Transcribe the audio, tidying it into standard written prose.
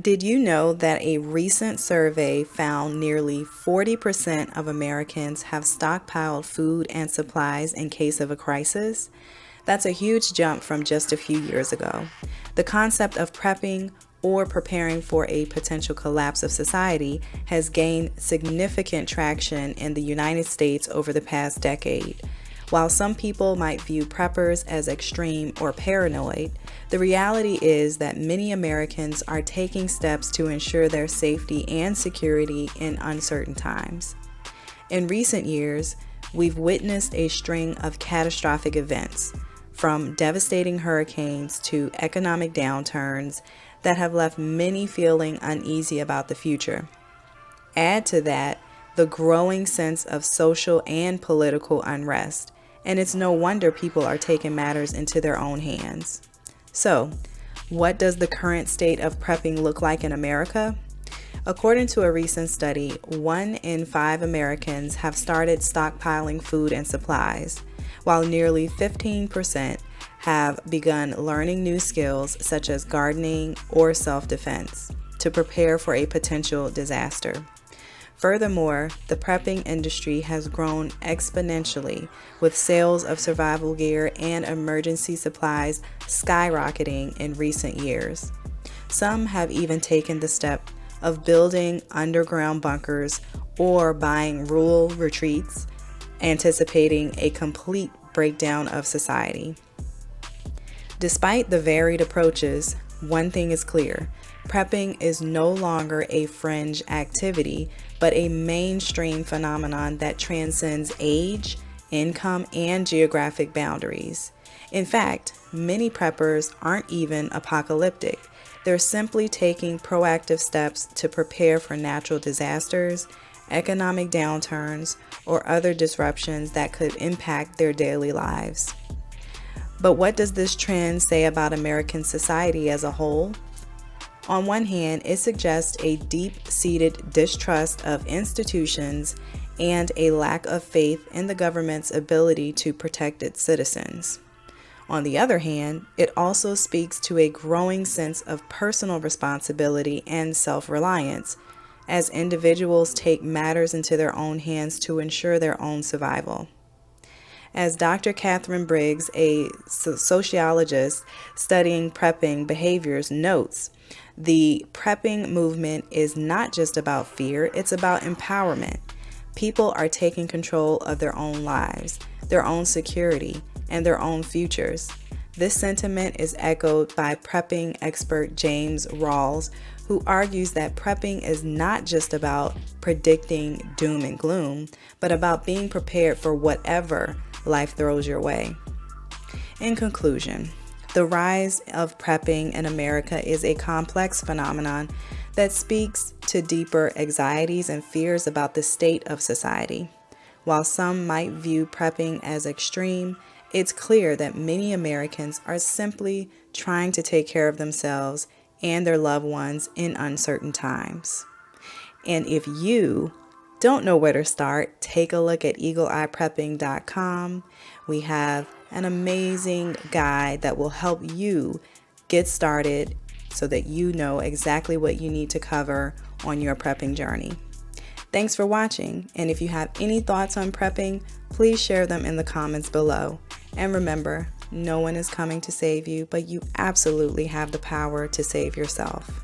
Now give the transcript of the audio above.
Did you know that a recent survey found nearly 40% of Americans have stockpiled food and supplies in case of a crisis? That's a huge jump from just a few years ago. The concept of prepping or preparing for a potential collapse of society has gained significant traction in the United States over the past decade. While some people might view preppers as extreme or paranoid, the reality is that many Americans are taking steps to ensure their safety and security in uncertain times. In recent years, we've witnessed a string of catastrophic events, from devastating hurricanes to economic downturns that have left many feeling uneasy about the future. Add to that the growing sense of social and political unrest, and it's no wonder people are taking matters into their own hands. So, what does the current state of prepping look like in America? According to a recent study, 1 in 5 Americans have started stockpiling food and supplies, while nearly 15% have begun learning new skills such as gardening or self-defense to prepare for a potential disaster. Furthermore, the prepping industry has grown exponentially, with sales of survival gear and emergency supplies skyrocketing in recent years. Some have even taken the step of building underground bunkers or buying rural retreats, anticipating a complete breakdown of society. Despite the varied approaches, one thing is clear: prepping is no longer a fringe activity, but a mainstream phenomenon that transcends age, income, and geographic boundaries. In fact, many preppers aren't even apocalyptic. They're simply taking proactive steps to prepare for natural disasters, economic downturns, or other disruptions that could impact their daily lives. But what does this trend say about American society as a whole? On one hand, it suggests a deep-seated distrust of institutions and a lack of faith in the government's ability to protect its citizens. On the other hand, it also speaks to a growing sense of personal responsibility and self-reliance as individuals take matters into their own hands to ensure their own survival. As Dr. Catherine Briggs, a sociologist studying prepping behaviors, notes, the prepping movement is not just about fear, it's about empowerment. People are taking control of their own lives, their own security, and their own futures. This sentiment is echoed by prepping expert James Rawls, who argues that prepping is not just about predicting doom and gloom, but about being prepared for whatever life throws your way. In conclusion, the rise of prepping in America is a complex phenomenon that speaks to deeper anxieties and fears about the state of society. While some might view prepping as extreme, it's clear that many Americans are simply trying to take care of themselves and their loved ones in uncertain times. And if you don't know where to start, take a look at eagleeyeprepping.com. We have an amazing guide that will help you get started so that you know exactly what you need to cover on your prepping journey. Thanks for watching, and if you have any thoughts on prepping, please share them in the comments below. And remember, no one is coming to save you, but you absolutely have the power to save yourself.